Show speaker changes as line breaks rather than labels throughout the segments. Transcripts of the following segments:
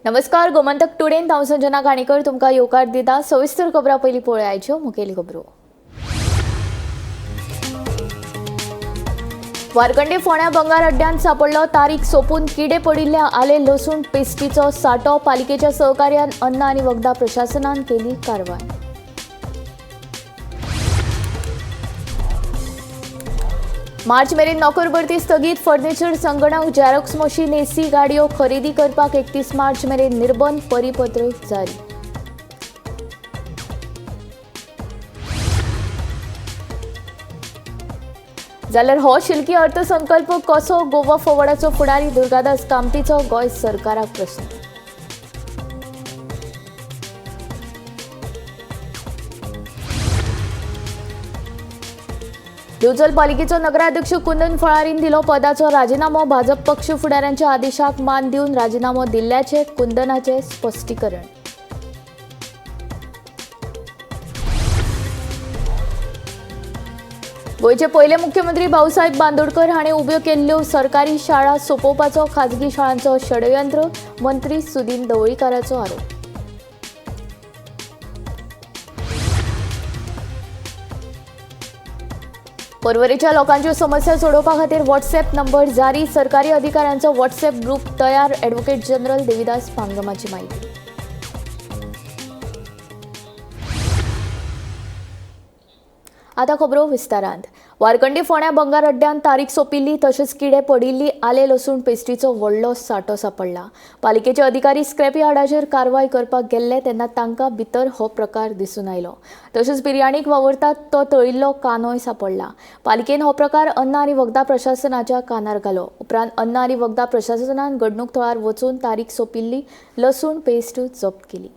नमस्कार, गोमंतक टुडेन हांव संजना काणेकर तुमकां येवकार दिता। सविस्तर खबरां पयलीं पळोवया आयच्यो मुखेल खबरो। वारकंडे फोंड्या बंगार अड्ड्यांत सापडलो तारीख सोंपून किडे पडिल्ले आले लसूण पेस्टीचो सांठो। पालिकेच्या सहकार्यान अन्न आनी वखदां प्रशासनान केली कारवाय। मार्च मेरेन नोकर भरती स्थगीत। फर्निचर, संगणक, झेरॉक्स मशीन, एसी गाडयो खरेदी करपाक 31 मार्च मेरेन निर्बंध। परिपत्र जारी। जाल्यार हो शिल्की अर्थसंकल्प कसो? गोवा फॉवर्डाचो फुडारी दुर्गादास कामतीचो गोंय सरकाराक प्रस्न। दिवचल पालिकेचो नगराध्यक्ष कुंदन फळारीन दिलो पदाचो राजीनामो। भाजप पक्ष फुडाऱ्यांच्या आदेशाक मान दिवन राजीनामो दिल्ल्याचे कुंदनाचे स्पश्टीकरण। गोंयचे पयले मुख्यमंत्री भाऊसाहेब बांदोडकर हाणें उब्यो केल्ल्यो सरकारी शाळा सोंपोवपाचो खाजगी शाळांचो षडयंत्र। मंत्री सुदीन ढवळीकाराचो आरोप। पर्वरेच्या लोकांच्यो समस्या सोडोवपा खातीर व्हॉट्सॲप नंबर जारी। सरकारी अधिकाऱ्यांचो व्हॉट्सॲप ग्रुप तयार। ॲडव्होकेट जनरल देविदास पांगमाची माहिती। आतां खबरो विस्तारांत। वारकंडी फोंड्या बंगार अड्ड्यांत तारीख सोंपिल्ली तशेंच किडे पडिल्ली आले लसूण पेस्टीचो व्हडलो सांठो सापडला। पालिकेचे अधिकारी स्क्रॅप यार्डाचेर कारवाय करपाक गेल्ले तेन्ना तांकां भितर हो प्रकार दिसून आयलो। तशेंच बिर्याणीक वावरतात तो तळिल्लो कांदोय सापडला। पालिकेन हो प्रकार अन्न आनी वखदां प्रशासनाच्या कानार घालो। उपरांत अन्न आनी वखदां प्रशासनान घडणूक थळार वचून तारीख सोंपिल्ली लसूण पेस्ट जप्त केली।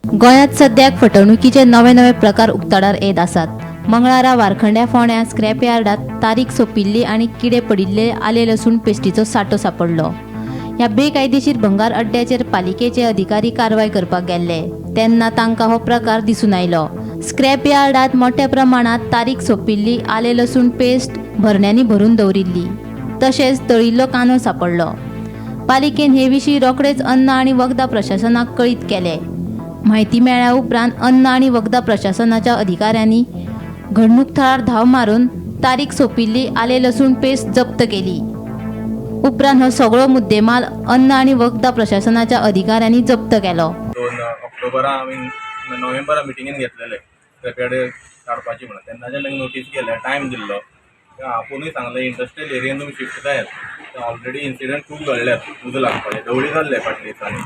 गोंयांत सद्याक फटवणुकीचे नवे प्रकार उक्ताडार येत आसात। मंगळारा वारखंड्या फोंड्या स्क्रॅप यार्डात तारीख सोंपिल्ली आनी किडे पडिल्ले आले लसूण पेस्टीचो सांठो सापडलो। ह्या बेकायदेशीर भंगार अड्ड्याचेर पालिकेचे अधिकारी कारवाय करपाक गेल्ले तेन्ना तांकां हो प्रकार दिसून आयलो। स्क्रॅप यार्डात मोठ्या प्रमाणात तारीख सोंपिल्ली आले लसूण पेस्ट भरण्यांनी भरून दवरिल्ली तशेंच तळिल्लो कांदो सापडलो। पालिकेन हे विशीं रोखडेच अन्न आनी वखदां प्रशासनाक कळीत केले। माहिती मेळ्ळ्या उपरांत अन्न आनी वखदां प्रशासनाच्या अधिकाऱ्यांनी घडणूक थळार धांव मारून तारीख सोंपिल्ली आले लसूण पेस्ट जप्त केली। उपरांत हो सगळो मुद्देमाल अन्न आनी वखदां प्रशासनाच्या अधिकाऱ्यांनी जप्त केलो।
2 ऑक्टोबरा आमी नोव्हेंबरा मिटिंगेन घेतलेले स्क्रॅपयार्ड काडपाची म्हणून तेन्नाच्यान तांकां नोटीस केल्या टायम दिल्लो। आपुणूय सांगलें इंडस्ट्रियल एरियेन तुमी शिफ्ट जायात। ऑलरेडी इन्सिडंट खूब घडल्यात उजो लागपाचे ढवळी जाल्ले फाटल्या दिसांनी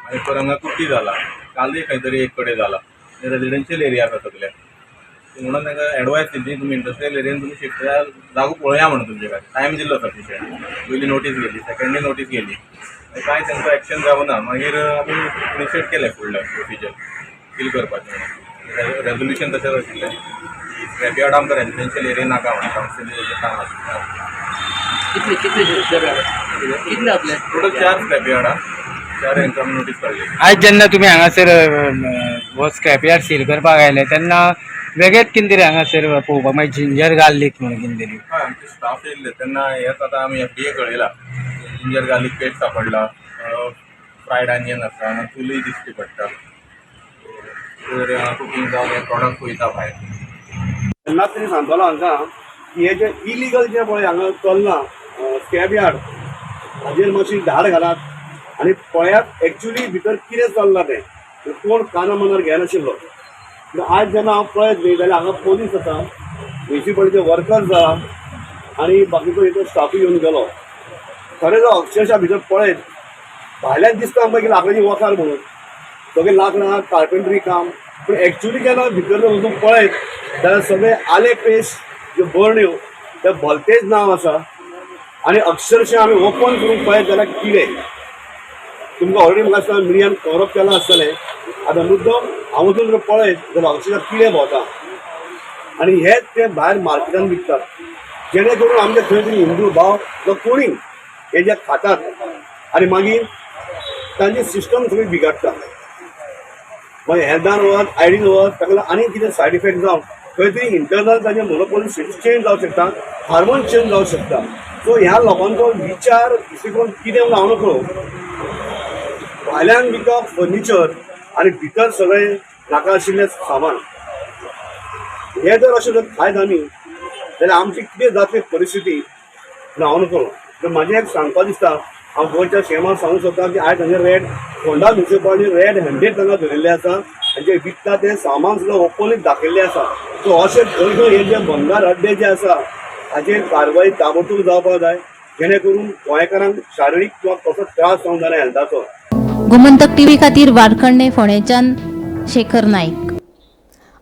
आनी परंगा कुट्टी जाला कालूय खंय तरी एक कडेन जाला रेजिडेन्शियल एरिया आसा सगळे म्हणून तांकां एडवायस दिली तुमी इंडस्ट्रियल एरियेन तुमी शिफ्ट जाल्यार जागो पळया म्हणून तुमचे खातीर टायम दिल्लो सफिशियंट। पयली नोटीस गेली सेकंडे नोटीस गेली कांय तांकां एक्शन जावना मागीर आमी इनिशिएट केलें फुडलें प्रोसिजर फील करपाचें म्हणून रेजोल्युशन तशेंच आशिल्लें स्क्रॅप यार्ड आमकां रेजिडेन्शियल एरिया नाका म्हणून कावन्सिलीचें काम आशिल्लें। टोटल 4 स्क्रॅप यार्डां 4 हांकां नोटीस काडली।
आज जेन्ना तुमी हांगासर हो स्क्रॅप यार्ड सील करपाक आयले तेन्ना वेगळेच कितें तरी हांगासर पळोवपाक मागीर जिंजर गार्लीक म्हणून कितें तरी
हय आमचे स्टाफ येयल्ले तेन्ना हेच आतां आमी FDA कळयला जिंजर गार्लीक पेस्ट सापडला फ्रायड ऑनियन आसा चुलूय दिश्टी पडटा तर कुकींग जावन हे प्रॉडक्ट वयता भायर।
तेन्ना तरी सांगतलो हांकां की हे जे इलिगल जे पळय हांगा चलना स्क्रॅप यार्ड हाजेर मातशी धाड घालात आनी पळयात एक्चुली भितर कितें चल्लां तें कोण काना मनार घेनाशिल्लो। आज जेन्ना हांव पळयत न्ही जाल्यार हांगा पोलीस आसा म्युनिसिपालिटीचे वर्कर्स आसा आनी बाकीचो इतर स्टाफूय येवन गेलो खरें जो अक्षरशा भितर पळयत भायल्यान दिसता आमकां की लाकडाची वखार म्हणून सगळे लाकडां कार्पेंट्री काम पूण एक्चुली जेन्ना भितर जर वचून पळयत जाल्यार सगळे आले पेस्ट ज्यो बरण्यो ते भलतेच नांव आसा आनी अक्षरशा आमी ओपन करून पळयत जाल्यार किडे तुमकां ऑलरेडी म्हाका दिसता मिडियान कवरअप केलां आसतलें। आतां मुद्दम हांव वचून जर पळयत जाल्यार अक्षरशा किडे भोंवता आनी हेच ते भायर मार्केटान विकतात जेणे करून आमचे खंय तरी हिंदू भाव जो कोणी हे जे खातात आनी मागीर तांची सिस्टम सगळी बिगाडटा मागीर हेल्थान वच आयडीन वच ताका आनी कितें सायड इफेक्ट जावन खंय तरी इंटरनल ताजें मोनोपोली चेंज जावंक शकता हार्मोन चेंज जावंक शकता। सो ह्या लोकांचो विचार दृश्टीकोन कितें म्हणून हांव नकळो भायल्यान विकप फर्निचर आनी भितर सगळे नाका आशिल्लें सामान हे जर अशें जर खायत आमी जाल्यार आमची कितें जातली परिस्थिती हांव नकळो. तर म्हाजें एक सांगपाक दिसता, हांव गोंयच्या सीएमाक सांगूंक सोदतां की आयज हांगा red Phonda municipality red handed हांगा धरिल्ले आसा आनी जे विकता तें सामान सुद्दां ओपनलीच दाखयल्लें आसा. सो अशें खंय खंय हे जे भंगार अड्डे जे आसा हाचेर कारवाई ताबडतोब जावपाक जाय, जेणे करून गोंयकारांक शारिरीक किंवा कसो त्रास जावंक जायना हेल्थाचो.
गोमंतक टीव्ही खातीर वारखंडे फोंडेच्यान शेखर नाईक.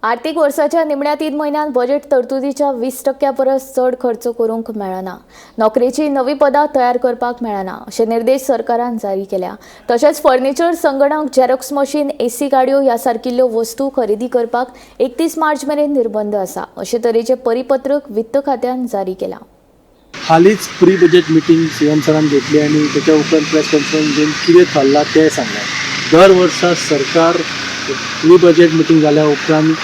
आर्थीक वर्साच्या निमण्या 3 म्हयन्यांत बजेट तरतुदीच्या 20% परस चड खर्च करूंक मेळना. नोकरेची नवी पदां तयार करपाक मेळना अशे निर्देश सरकारान जारी केल्या. तशेंच फर्निचर, संगणक, झेरॉक्स मशीन, एसी गाडयो ह्या सारकिल्ल्यो वस्तू खरेदी करपाक 31 मार्च मेरेन निर्बंध आसा अशे तरेचे परिपत्रक वित्त खात्यान जारी केलां.
हालींच प्री बजेट मिटींग सीएम सरान घेतली आणि त्याच्या उपरांत प्रेस कॉन्फरन्स घेऊन कितें थारलां तें सांगलें. दर वर्सा सरकार प्री बजेट मिटींग जाल्या उपरांत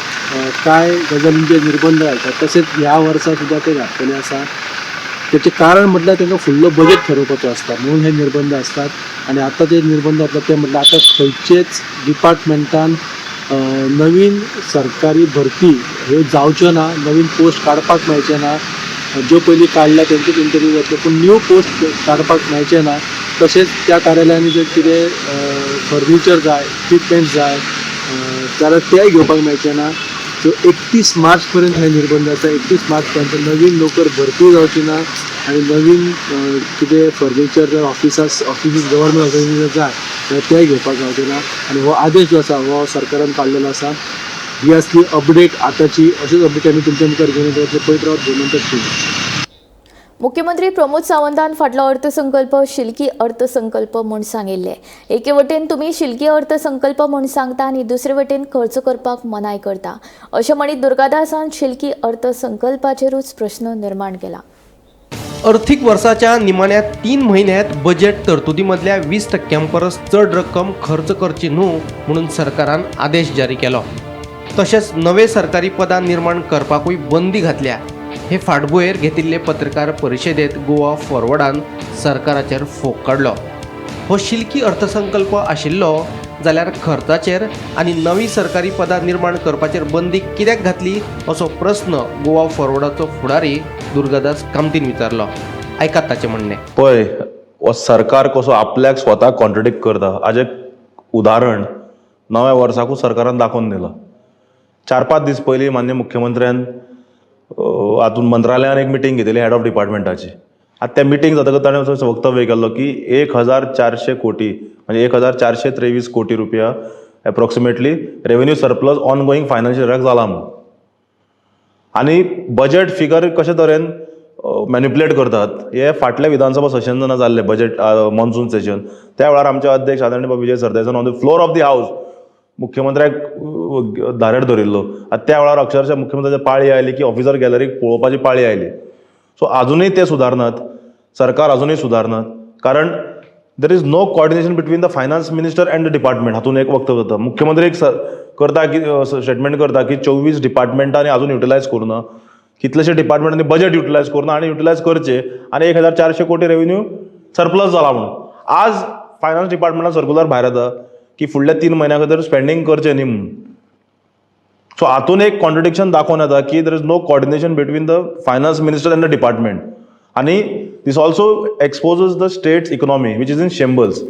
कांय गजालींचेर निर्बंध घालतात, तशेंच ह्या वर्सा सुद्दां ते घातलेले आसा. त्याचे कारण म्हटल्यार तांकां फुडलो बजेट ठरोवपाचो आसता म्हणून हे निर्बंध असतात. आणि आतां जे निर्बंध आसतात ते म्हटल्यार आतां खंयचेच डिपार्टमेंटान नवीन सरकारी भरती ह्यो जावच्यो ना, नवीन पोस्ट काडपाक मेळचे ना. ज्यो पयलीं काडल्या तेंचेच इंटरव्यू जातले पूण न्यू पोस्ट काडपाक मेळचे ना. तशेंच त्या कार्यालयांनी जर कितें फर्निचर जाय, इक्विपमेंट्स जाय जाल्यार तेय घेवपाक मेळचे ना. सो 31 मार्च पर्यंत हे निर्बंध आसा. 31 मार्च पर्यंत नवीन नोकर भरती जावची ना आनी नवीन कितें फर्निचर जर ऑफिसीस गव्हर्मेंट ऑफिसीस जाय जाल्यार तेय घेवपाक गावचे ना. आनी हो आदेश जो आसा हो सरकारान काडलेलो आसा. ही असली अपडेट आताची. अशीच अपडेट आमी तुमच्या मुखार घेवन येतले. पळयत रावत गोमंतक टीव्ही.
मुख्यमंत्री प्रमोद सावंतान फाटलो अर्थसंकल्प शिल्की अर्थसंकल्प म्हूण सांगिल्ले. एके वटेन तुमी शिल्की अर्थसंकल्प म्हूण सांगता आनी दुसरे वटेन खर्च करपाक मनाय करता अशें म्हणीत दुर्गादासान शिल्की अर्थसंकल्पाचेरूच प्रश्न निर्माण केला.
आर्थिक वर्षाच्या निमाण्या 3 म्हयन्यांत बजेट तरतुदीमधल्या 20% परस चड रक्कम खर्च करची न्हू म्हणून सरकारान आदेश जारी केलो. तशेंच नवे सरकारी पदां निर्माण करपाकूय बंदी घातल्या. हे फाटभुंयेर घेतिल्ले पत्रकार परिशदेंत गोवा फॉरवर्डान सरकाराचेर फोग काडलो. हो शिल्की अर्थसंकल्प आशिल्लो जाल्यार खर्चाचेर आनी नवी सरकारी पदां निर्माण करपाचेर बंदी कित्याक घातली असो प्रस्न गोवा फॉरवर्डाचो फुडारी दुर्गादास कामतीन विचारलो. आयकात ताचें म्हणणें.
पळय हो सरकार कसो आपल्याक स्वताक कॉन्ट्रडिक्ट करता हाजें उदाहरण नव्या वर्साकूच सरकारान दाखोवन दिलां. 4-5 दीस पयलीं माननीय मुख्यमंत्र्यान हातून मंत्रालयान एक मिटींग घेतिल्ली हेड ऑफ डिपार्टमेंटाची. आतां त्या मिटींग जातकच ताणें असो वक्तव्य केल्लो की 1400 कोटी म्हणजे 1423 कोटी रुपया approximately revenue surplus on going financial इयराक जाला म्हणून. आनी बजेट फिगर कशे तरेन मॅन्युप्युलेट करतात हे फाटल्या विधानसभा सेशन जेन्ना जाल्लें बजेट मॉन्सून सेशन त्या वेळार आमचे अध्यक्ष आदरणीय विजय सरदेसायन on the floor of the house मुख्यमंत्र्याक धारेर धरिल्लो. आतां त्या वेळार अक्षरशः मुख्यमंत्र्याची पाळी आयली की ऑफिसर गॅलरीक पळोवपाची पाळी आयली. सो आजुनूय ते सुदारनात, सरकार आजुनूय सुदारनात, कारण there is no coordination between the finance minister and the department. हातून एक वक्तव्य जाता. मुख्यमंत्री एक करता की स्टेटमेंट करता की 24 डिपार्टमेंटांनी आजून युटिलायज करूना, कितलेशे डिपार्टमेंटांनी बजेट युटिलायज करूना आनी युटिलायज करचे आनी 1400 कोटी रेव्हेन्यू सरप्लस जाला म्हणून. आज फायनान्स डिपार्टमेंटान सर्क्युलर भायर येता की फुडल्या 3 म्हयन्या खातीर स्पेंडींग करचें न्ही म्हणून. सो हातून एक कॉन्ट्रडिक्शन दाखोवन येता की there is no coordination between the finance minister and the department. आनी this also exposes the state's economy which is in shambles.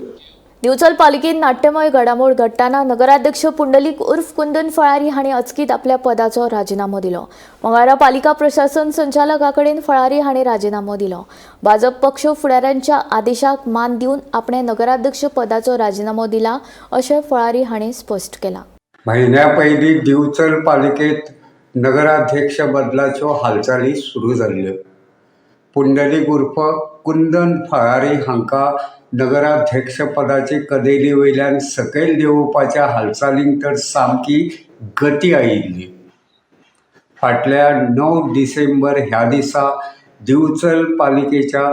दिवचल पालिकेत नाट्यमय घडामोड घडटाना नगराध्यक्ष पुंडलीक उर्फ कुंदन फळारी हांणी अचकीत आपल्या पदाचो राजिनामो दिलो. मंगळारा पालिका प्रशासन संचालका कडेन फळारी हांणी राजिनामो दिलो. भाजप पक्ष फुडाऱ्यांच्या आदेशाक मान दिवन आपणे नगराध्यक्ष पदाचो राजिनामो दिला अशें फळारी हांणी स्पश्ट केलां.
महिन्या पयलीं दिवचल पालिकेत नगराध्यक्ष बदलाच्यो हालचाली सुरू जाल्ल्यो. पुंडलीक उर्फ कुंदन फळारी हांकां नगराध्यक्ष पदाची कदेली वयल्यान सकयल देंवोवपाच्या हालचालींक तर सामकी गती आयिल्ली. फाटल्या 9 डिसेंबर ह्या दिसा दिवचल पालिकेच्या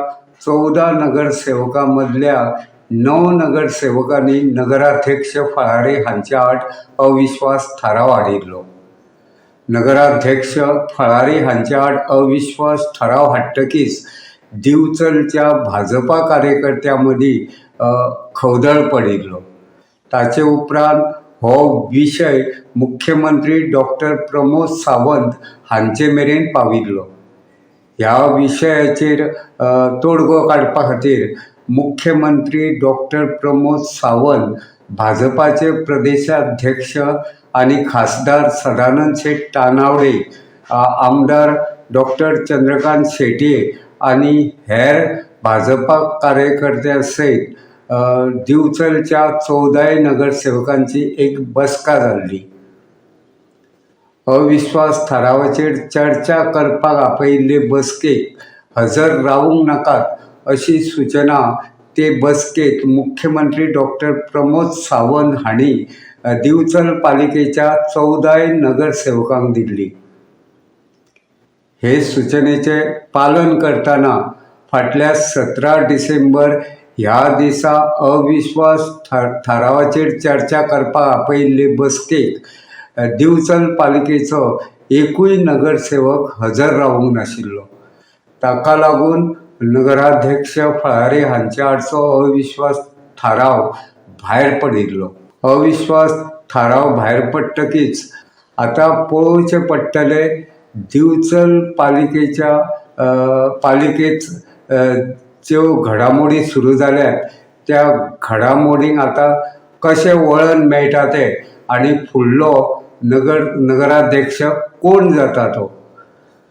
14 नगरसेवकां मदल्या 9 नगरसेवकांनी नगराध्यक्ष फळारी हांच्या आड अविश्वास थाराव हाडिल्लो. नगराध्यक्ष फळारी हांच्या आड अविश्वास थाराव हाडटकीच दिवचलच्या भाजपा कार्यकर्त्यां मदीं खवदळ पडिल्लो. ताचे उपरांत हो विशय मुख्यमंत्री डॉक्टर प्रमोद सावंत हांचे मेरेन पाविल्लो. ह्या विशयाचेर तोडगो काडपा खातीर मुख्यमंत्री डॉक्टर प्रमोद सावंत, भाजपाचे प्रदेशाध्यक्ष आनी खासदार सदानंद शेट तानावडे, आमदार डॉक्टर चंद्रकांत शेटये आनी हेर भाजपा कार्यकर्त्यां सयत दिवचलच्या 14 नगरसेवकांची एक बसका जाल्ली. अविश्वास थारावाचेर चर्चा करपाक आपयिल्ले बसकेक हजर रावूंक नाकात अशी सूचना ते बसकेत मुख्यमंत्री डॉक्टर प्रमोद सावंत हांणी दिवचल पालिकेच्या 14 नगरसेवकांक दिल्ली. हे सूचनेचे पालन करताना फाटल्या 17 डिसेंबर ह्या दिसा अविश्वास थारावाचेर चर्चा करपाक आपयिल्ले बसकेक दिवचल पालिकेचो एकूय नगरसेवक हजर रावूंक नाशिल्लो. ताका लागून नगराध्यक्ष फळारे हांचे आडचो अविश्वास थाराव भायर पडिल्लो. अविश्वास थाराव भायर पडटकीच आतां पळोवचें पडटलें दिवचल पालिकेत ज्यो घडामोडी सुरू जाल्यात त्या घडामोडींक आतां कशें वळण मेळटा तें आनी फुडलो नगराध्यक्ष कोण जाता तो.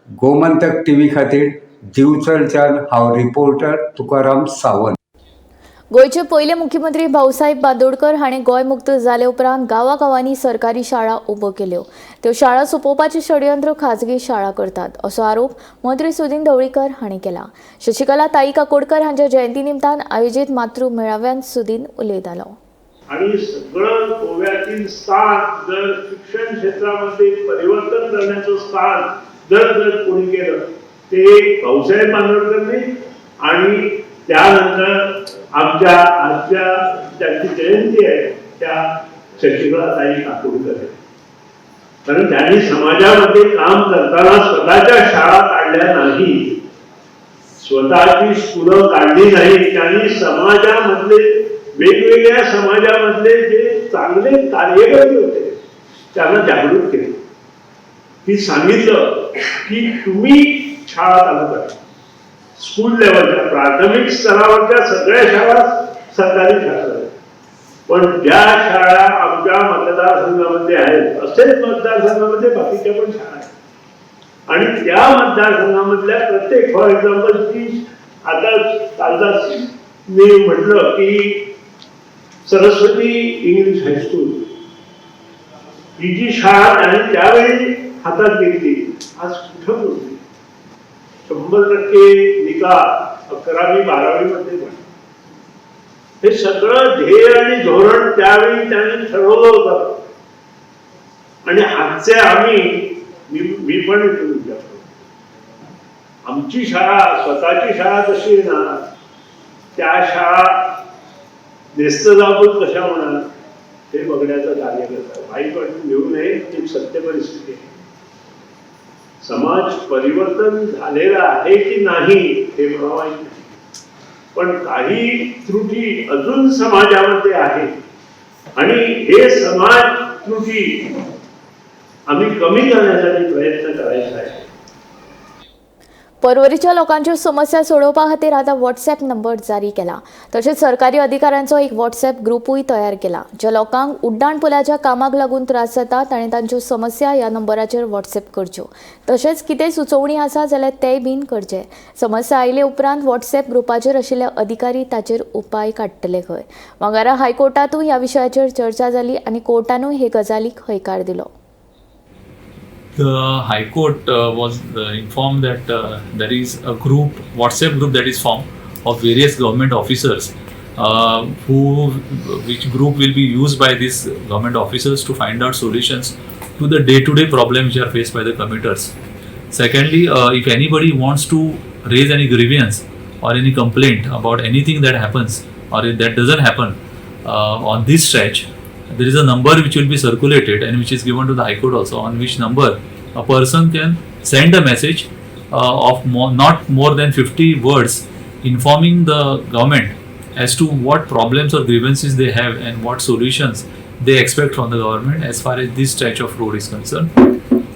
गोमंतक टीव्ही खातीर दिवचलच्यान हांव रिपोर्टर तुकाराम सावंत.
गोंयचे पयले मुख्यमंत्री भाऊसाहेब बांदोडकर हाणें गोंय मुक्त जाले उपरांत गांवागांवांनी सरकारी शाळा उबो केल्यो. त्यो शाळा सोंपोवपाचें षडयंत्र खाजगी शाळा करतात असो आरोप मंत्री सुदीन ढवळीकर हांणी केला. शशिकला ताई काकोडकर हांच्या जयंती निमतान आयोजीत मातृ मेळाव्यात सुदीन उलयतालो.
आणि सगळं गोव्यातील स्थान जर शिक्षण क्षेत्रामध्ये परिवर्तन करण्याचं स्थान जर कोणी केलं ते भाऊसाहेब बांदोडकरने. आणि त्यानंतर आमच्या आजच्या ज्यांची जयंती आहे त्या शशिकला ताई काकोडकर आहेत. कारण त्यांनी समाजामध्ये काम करताना स्वतःच्या शाळा काढल्या नाही, स्वतःची स्कूलं काढली नाही. त्यांनी समाजामधले वेगवेगळ्या समाजामधले जे चांगले कार्यकर्ते होते त्यांना जागृत केले. ती सांगितलं की तुम्ही शाळा चालू करा. स्कूल लेवलच्या प्राथमिक स्तरावरच्या सगळ्या शाळा सरकारी शाळा आहेत, पण ज्या शाळा आमच्या मतदारसंघामध्ये आहेत असेच मतदारसंघामध्ये बाकीच्या पण शाळा आहेत. आणि त्या मतदारसंघामधल्या प्रत्येक, फॉर एक्झाम्पल की आता कालचा मी म्हटलं की सरस्वती इंग्लिश हायस्कूल ही जी शाळा त्यांनी त्यावेळी हातात घेतली आज कुठं पोहोचली. 100% निकाल 11वी 12वी मध्ये पण. हे सगळं ध्येय आणि धोरण त्यावेळी त्यांनी ठरवलं होतं. आणि आजचे मी पण आमची शाळा, स्वतःची शाळा कशी येणार, त्या शाळा नेस्तनाबूत कशा होणार हे बघण्याचं कार्य करतात. वाईट वाटून घेऊ नये, ही सत्य परिस्थिती आहे. समाज परिवर्तन झालेलं आहे की नाही हे मला माहित नाही, पण काही त्रुटी अजून समाजामध्ये आहेत आणि हे समाज त्रुटी आम्ही कमी करण्यासाठी प्रयत्न करायचा आहे.
परवरीच्या लोकांच्यो समस्या सोडोवपा खातीर आतां व्हॉट्सॲप नंबर जारी केला. तशेंच सरकारी अधिकाऱ्यांचो एक व्हॉट्सॲप ग्रुपूय तयार केला. ज्या लोकांक उड्डाण पुलाच्या कामाक लागून त्रास जाता तांणी तांच्यो समस्या ह्या नंबराचेर व्हॉट्सॲप करच्यो. तशेंच कितेंय सुचोवणी आसा जाल्यार तेय बीन करचे. समस्या आयले उपरांत व्हॉट्सॲप ग्रुपाचेर आशिल्ले अधिकारी ताचेर उपाय काडटले खंय. मंगळारा हायकोर्टातूय ह्या विशयाचेर चर्चा जाली आनी कोर्टानूय हे गजालीक हयकार दिलो.
The High Court was informed that there is a group, WhatsApp group that is formed of various government officers, which group will be used by these government officers to find out solutions to the day-to-day problems which are faced by the commuters. Secondly, if anybody wants to raise any grievance or any complaint about anything that happens or if that doesn't happen on this stretch, there is a number which will be circulated and which is given to the High Court also, on which number a person can send a message of not more than 50 words informing the government as to what problems or grievances they have and what solutions they expect from the government as far as this stretch of road is concerned.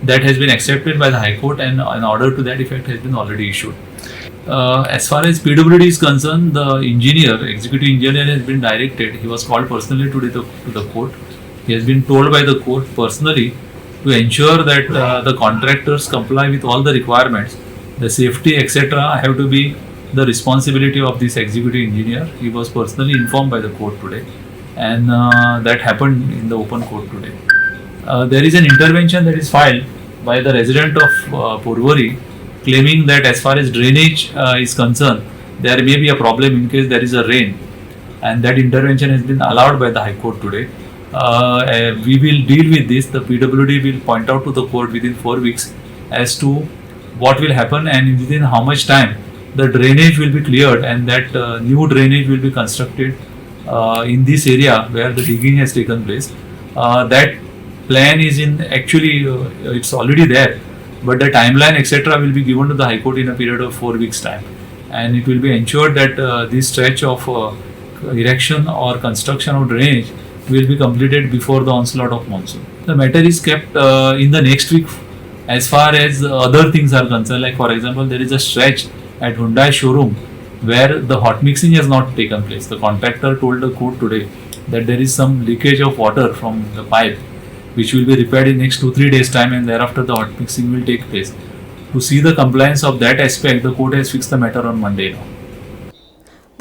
That has been accepted by the High Court, and an order to that effect has been already issued. As far as PWD is concerned, the executive engineer has been directed. He was called personally to the court. He has been told by the court personally to ensure that the contractors comply with all the requirements. The safety, etc., have to be the responsibility of this executive engineer. He was personally informed by the court today, and that happened in the open court today. There is an intervention that is filed by the resident of Porvorim, claiming that as far as drainage is concerned, there may be a problem in case there is a rain, and that intervention has been allowed by the High Court today. We will deal with this. The PWD will point out to the court within 4 weeks as to what will happen and within how much time the drainage will be cleared, and that new drainage will be constructed in this area where the digging has taken place. That plan is it's already there, but the timeline etc. will be given to the High Court in a period of 4 weeks time, and it will be ensured that this stretch of erection or construction of drainage will be completed before the onslaught of monsoon. The matter is kept in the next week as far as other things are concerned. Like for example, there is a stretch at Hyundai showroom where the hot mixing has not taken place. The contractor told the court today that there is some leakage of water from the pipe, which will be repaired in next 2-3 days time, and thereafter the hot mixing will take place. To see the compliance of that aspect, the court has fixed the matter on Monday now.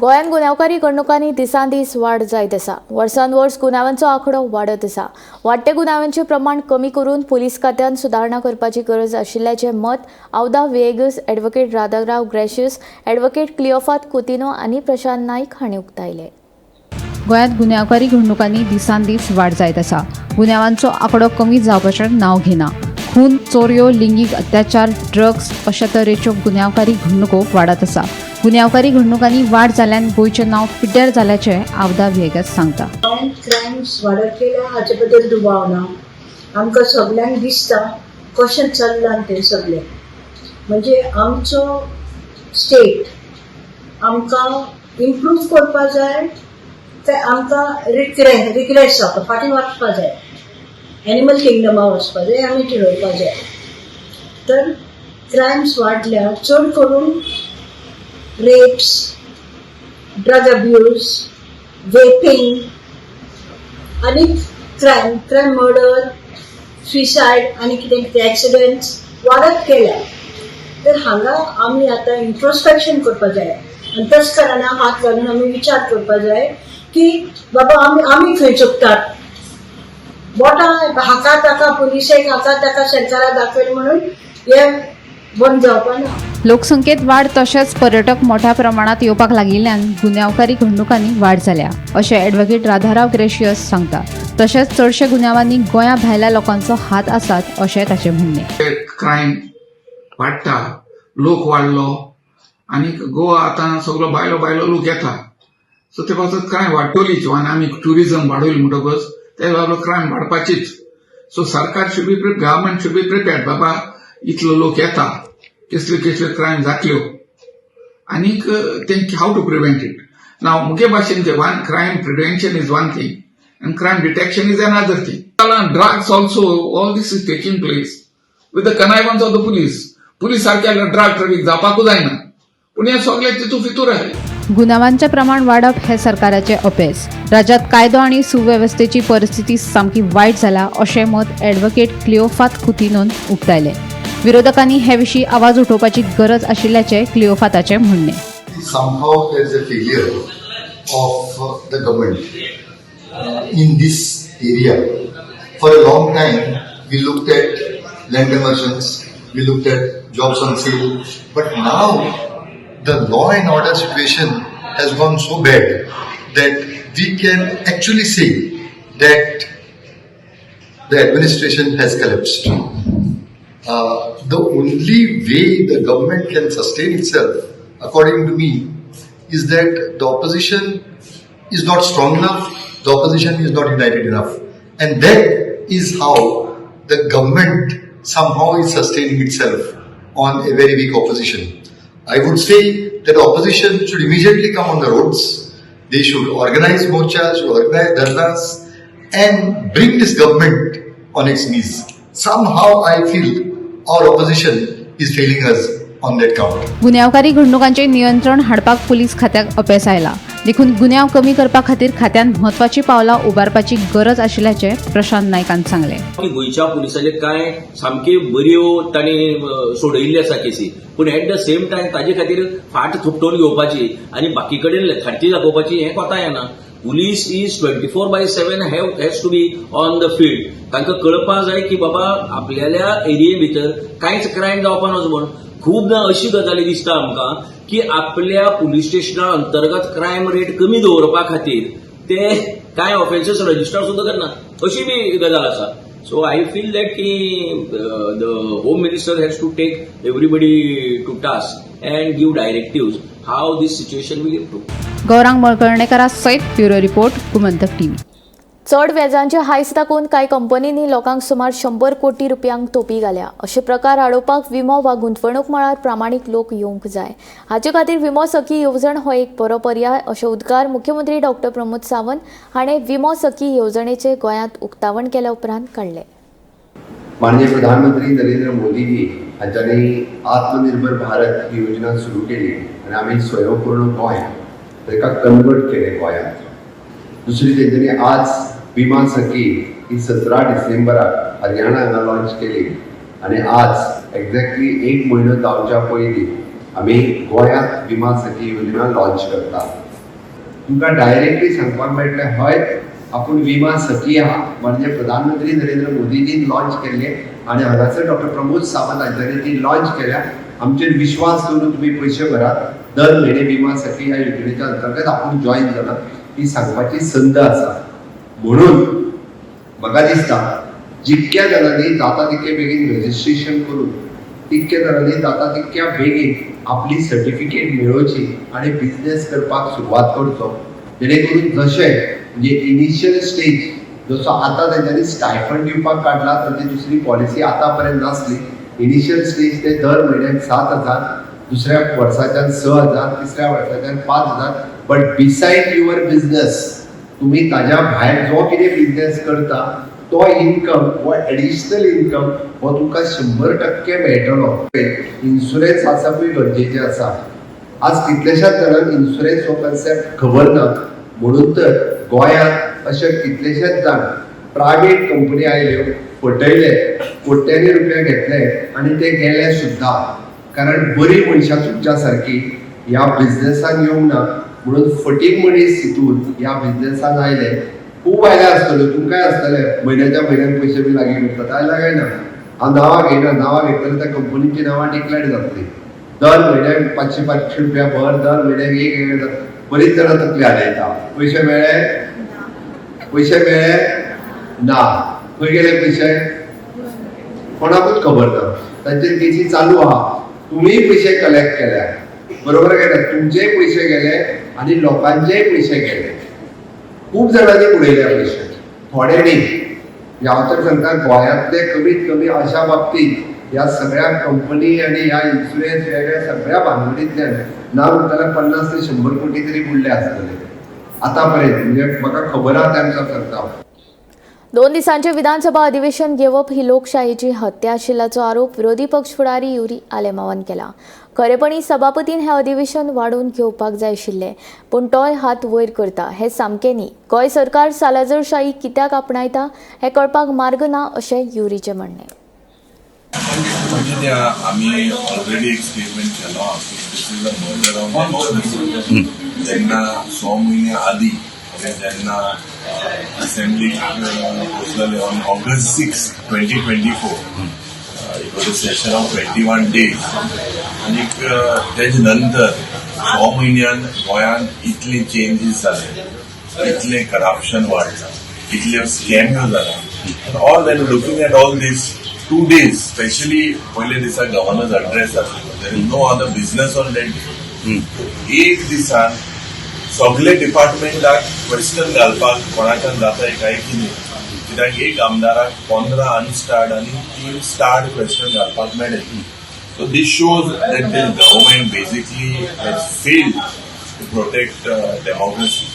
गोंयांत गुन्यांवकारी घडणुकांनी दिसान दीस वाड जायत आसा. वर्सान वर्स गुन्यांवांचो आंकडो वाडत आसा. वाडटे गुन्यांवांचें प्रमाण कमी करून पुलीस खात्यान सुदारणा करपाची गरज आशिल्ल्याचें मत आउदा वेगस, ॲडव्होकेट राधाराव ग्रेशियस, ॲडव्होकेट क्लिओफात कुतिनो आनी प्रशांत नाईक हांणी उक्तायलें.
गोंयांत गुन्यांवकारी घडणुकांनी दिसान दीस वाड जायत आसा. गुन्यांवांचो आंकडो कमी जावपाचें नांव घेना. खून, चोरयो, लिंगीक अत्याचार, ड्रग्स अशा तरेच्यो गुन्यांवकारी घडणुको वाडत आसा. गुन्यांवकारी घडणुकांनी वाड जाल्ल्यान गोंयचें नांव पिड्ड्यार जाल्याचें आउदा वेगस सांगता.
क्रायम्स वाडत गेल्या हाचे बद्दल दुबाव ना. आमकां सगळ्यांक दिसता कशें चल्लां तें सगळें. म्हणजे आमचो स्टेट आमकां इम्प्रूव करपाक जाय, ते आमकां रिग्रेस जावपाक फाटीं वचपाक जाय. एनिमल किंगडमा वचपाक जाय, आमी ठरवपाक जाय. तर क्रायम्स वाडल्या, चड करून रेप्स, ड्रग अब्यूज, वेपिंग आनी क्रायम मर्डर, सुसायड आनी कितें कितें एक्सिडेंट्स वाडत गेल्या. तर हांगा आमी आतां इंट्रोस्पेक्शन करपाक जाय, आनी तेच कारणान हात घालून आमी विचार करपाक जाय की बाबा आमी खंय चुकतात. बोटां हाका ताका पुलिसेक, हाका ताका सरकाराक दाखयलें म्हणून हें बंद जावपाक ना.
लोकसंख्येत वाड तशेंच पर्यटक मोठ्या प्रमाणात येवपाक लागिल्ल्यान गुन्यांवकारी घडणुकांनी वाड जाल्या अशें ॲडव्होकेट राधाराव ग्रेशियस सांगता. तशेंच चडशे गुन्यांवांनी गोंया भायल्या लोकांचो हात आसात अशें ताचें म्हणणें.
क्रायम वाडटा, लोक वाडलो आनी गोवा आतां सगळो भायलो भायलो लोक येता. सो ते पासून क्रायम वाडटलीच. आनी आमी ट्युरिजम वाडयली म्हणटकच ते लागलो क्रायम वाडपाचीच. सो सरकार गव्हर्मेंट शुड बी प्रिपेर्ड. बाबा इतलो लोक येता, कसले कसले क्रायम जातल्यो आनीक तेंक हाव टू प्रिव्हेंट इट. नाव मुगे भाशेन crime prevention is one thing and crime detection is another thing. Drugs also, all this is taking place with the connivance of the police. Police सारख्या ड्रग ट्रॅफिक जावपाकूच जायना, पूण हे सगळे तितून भितर आहे.
गुन्यांवांचें प्रमाण वाडप हें सरकाराचें अपेस. राज्यांत कायदो आनी सुवेवस्थेची परिस्थिती सामकी वायट जाला अशें मत ॲडव्होकेट क्लिओफात कुतिनोन उक्तायलें. विरोधकांनी हे विशीं आवाज उठोवपाची गरज आशिल्ल्याचें क्लिओफाताचें म्हणणें.
Somehow there is a failure of the government in this area. For a long time, we looked at land emergence, we looked at jobs on sale, but now the law and order situation has gone so bad that we can actually say that the administration has collapsed. The only way the government can sustain itself, according to me, is that the opposition is not strong enough, the opposition is not united enough, and that is how the government somehow is sustaining itself on a very weak opposition. I would say that opposition should immediately come on the roads They should organize moर्chas, should organize dharnas, and bring this government on its knees. Somehow I feel our opposition is failing us on that count.
गुन्यांवकारी घडणुकांचे नियंत्रण हाडपाक police खात्याक अपेस आयला. देखून गुन्यांव कमी करपा खातीर खात्यान म्हत्वाची पावलां उबारपाची गरज आशिल्ल्याचे प्रशांत नायकान सांगले.
गोंयच्या पुलिसाचे कांय सामके बऱ्यो तांणी सोडयिल्ल्यो आसा केसी, पूण एट द सेम टायम ताजे खातीर फाट थुपटोवन घेवपाची आनी बाकी कडेन लेथार्जी दाखोवपाची हें कोता येना. Police is 24/7 has to be on the field. तांकां कळपाक जाय की बाबा आपल्याल्या एरिये भितर कांयच क्रायम जावपा नजो म्हूण. खूबदां अशी गजाली दिसता आमकां की आपल्या पुलीस स्टेशना अंतर्गत क्रायम रेट कमी दवरपा खातीर ते कांय ऑफेन्सीस रजिस्टर सुद्दां करनात, अशी बी गजाल आसा. सो आय फील दॅट की the home minister has to take everybody to task and give directives how this situation will improve.
Gaurang मळकर्णेकरा सयत ब्युरो रिपोर्ट गोमंतक टीव्ही.
चड व्याजांचे हायस दाखोवन कांय कंपनींनी लोकांक सुमार 100 कोटी रुपयांक तोपी घाल्या. अशे प्रकार आडोवपाक विमो वा गुंतवणूक मळार प्रामाणीक लोक येवंक जाय. हाचे खातीर विमो सखी येवजण हो एक बरो पर्याय अशे उद्गार मुख्यमंत्री डॉ. प्रमोद सावंत हाणें विमो सखी येवजणेचे गोंयांत उक्तावण केल्या उपरांत काडले.
माननीय प्रधानमंत्री नरेंद्र मोदीजी हांच्यांनी आत्मनिर्भर भारत ही योजना सुरू केली आनी आमी स्वयंपूर्ण गोंय ताका कन्वर्ट केले गोंयांत. दुसरी तेंच्यांनी आज विमा सखी ही 17 डिसेंबराक हरियाणा हांगा लॉन्च केली आनी आज एक्झॅक्टली 1 म्हयनो जावच्या पयलीं आमी गोंयांत विमा सखी योजना लॉन्च करता. तुमकां डायरेक्टली सांगपाक मेळटलें हय आपूण विमा सखी आहा म्हणजे प्रधानमंत्री नरेंद्र मोदीजीन लॉन्च केल्ले आनी हांगासर डॉ. प्रमोद सावंत हांच्यांनी ती लॉन्च केल्या. आमचेर विश्वास दवरून तुमी पयशे भरात. दर म्हयने विमा सखी ह्या योजनेच्या अंतर्गत आपूण जॉईन जालां ही सांगपाची संद आसा. म्हणून म्हाका दिसता जितक्या जाणांनी जाता तितके बेगीन रजिस्ट्रेशन करून तितक्या जाणांनी जाता तितक्या बेगीन आपली सर्टिफिकेट मेळोवची आनी बिझनेस करपाक सुरवात करचो. जेणे करून जशें म्हणजे इनिशियल स्टेज जसो आतां तेंच्यांनी स्टायफंड दिवपाक काडला ताची दुसरी पॉलिसी आतां पर्यंत नासली. इनिशियल स्टेज ते दर म्हयन्याक 7,000, दुसऱ्या वर्साच्यान 6,000, तिसऱ्या वर्साच्यान 5,000. बट बिसायड युअर बिझनेस तुम्ही ताज्या भायर जो कितें बिझनेस करता तो इन्कम वो एडिशनल इन्कम हो तुमकां 100% मेळटलो. इन्शुरन्स आसपूय गरजेचें आसा. आज कितलेशाच जाणांक इन्शुरन्स हो कन्सेप्ट खबर ना. म्हणून तर गोंयांत अशे कितलेशेच जाण प्रायवेट कंपनी आयल्यो, फटयले, कोट्यांनी रुपया घेतले आनी ते गेले सुद्दां. कारण बरी मनशां तुमच्या सारकी ह्या बिझनेसान येवंक ना म्हणून फटीक मनीस हितून ह्या बिझनेसान आयले. खूब आयले आसतल्यो, तुमकांय आसतले म्हयन्याच्या म्हयन्याक पयशे बी लागीं उरतात. आयला काय ना हांव नांवां घेयना. नांवां घेतल्यार त्या कंपनीची नांवां डिक्लेअर जातली. दर म्हयन्याक 500 रुपया भर, दर म्हयन्याक 1,000. बरीच जाणां तकली हालयता. पयशे मेळ्ळे? पयशे मेळ्ळे ना. खंय गेले पयशे? कोणाकूच खबर ना. तांचेर केसी चालू आहा. तुम्ही पयशे कलेक्ट केल्या बरोबर गेले, तुमचेय पयशे गेले आनी लोकांचेय पयशे गेले. खूब जाणांनी उडयले पयशे, थोडे न्ही. हांव तर सांगता गोंयांतले कमीत कमी अशा बाबतींत ह्या सगळ्या कंपनी आनी ह्या इन्शुरन्स वेगळ्या सगळ्या भानगडींतल्यान ना म्हणटाल्यार 50 ते 100 कोटी तरी बुडले आसतले आतां पर्यंत. म्हणजे म्हाका खबर आहा त्या अनुसार सांगता.
2 दिसांचे विधानसभा अधिवेशन घेवप ही लोकशायेची हत्या आशिल्ल्याचो आरोप विरोधी पक्ष फुडारी युरी आलेमावान केला. खरेपणी सभापतीन हें अधिवेशन वाडून घेवपाक जाय आशिल्लें, पूण तोय हात वयर करता हें सामकें न्ही. गोंय सरकार सालाजरशाही कित्याक आपणायता हें कळपाक मार्ग ना अशें युरीचें म्हणणें.
आम्ही ऑलरेडी एक स्टेटमेंट केलो this is a murder of democracy. जेन्ना 6 महिने आदी जेन्ना असेंब्ली पोचलेले on August 6, 2024 it was a session of 21 days आणि तेजे नंतर 6 म्हयन्यान गोंयांत इतले चेंजीस जाले, इतले करप्शन वाडला, इतले स्कॅम जाला. All when looking at all these 2 days, specially पयले दिसा गव्हर्नर्स अड्रेस जातलो. There is no other business on that day. एक दिसान सगळे डिपार्टमेंटाक क्वेश्चन घालपाक कोणाच्यान जाता काय की न्ही. कित्याक एक आमदाराक 15 अनस्टार्ड आनी 3 स्टार्ड क्वेश्चन घालपाक मेळ्ळे. So this shows that the government basically has failed to protect democracy.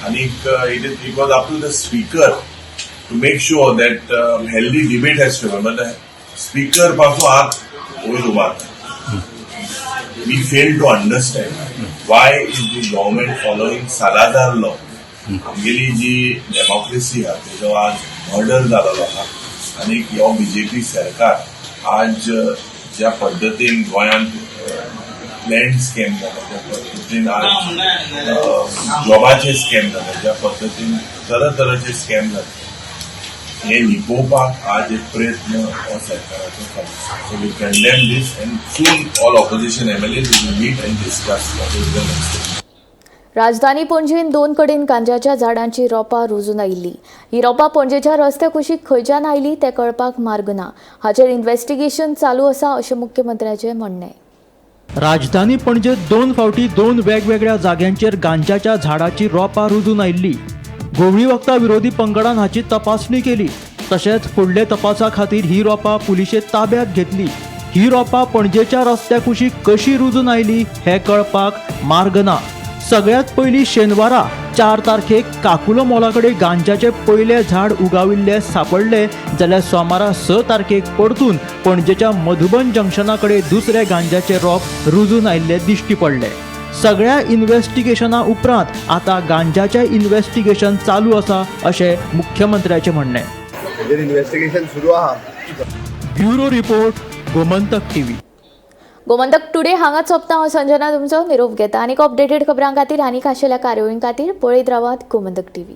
आणि it was up to the speaker to make sure that healthy debate has to happen. But speaker पासून आत वयर उबा we fail to understand why is the government following Salazar law. आमगेली जी democracy हा तेजो आज murder जालेलो आहा आनी ह्यो बीजेपी सरकार आज ज्या पद्दतीन गोंयांत लँड स्कॅम जाता ज्या पद्दतीन आज जॉबाचे स्कॅम जाता ज्या पद्दतीन तरेतरेचे स्कॅम जाता हे लिपोवपाक आज एक प्रयत्न हो सरकाराचो करता. So we condemn this and soon all opposition MLAs will meet and discuss what is the next.
राजधानी पणजेन 2 कडेन गांजाच्या झाडांची रोपां रुजून आयिल्ली. ही रोपां पणजेच्या रस्त्या कुशीक खंयच्यान आयली तें कळपाक मार्ग ना. हाचेर इन्व्हेस्टिगेशन चालू आसा अशें मुख्यमंत्र्याचें म्हणणें.
राजधानी पणजेत 2 फावटी 2 वेगवेगळ्या जाग्यांचेर गांजाच्या झाडाची रोपां रुजून आयिल्ली. गोवळी वखदां विरोधी पंगडान हाची तपासणी केली. तशेंच फुडले तपासा खातीर ही रोपां पुलिशेन ताब्यांत घेतली. ही रोपां पणजेच्या रस्त्या कुशीक कशी रुजून आयली हें कळपाक मार्ग ना. सगळ्यात पयलीं शेनवारा 4 तारखेक काकुलो मोला कडेन गांजाचे पयले झाड उगाविल्ले सापडले जाल्यार सोमारा 6 तारखेक परतून पणजेच्या मधुबन जंक्शना कडेन दुसरे गांजाचे रोप रुजून आयिल्ले दिश्टी पडले. सगळ्या इन्व्हेस्टिगेशना उपरांत आता गांजाचे इन्व्हेस्टिगेशन चालू आसा अशें मुख्यमंत्र्याचें म्हणणें.
इन्व्हेस्टिगेशन सुरू आहा.
Bureau report, Gomantak TV.
Gomantak today हांगा सोंपता. हांव संजना तुमचो निरोप घेता. आनीक अपडेटेड खबरां खातीर आनीक आशिल्ल्या कार्यावळीं खातीर पळयत रावात गोमंतक टीव्ही.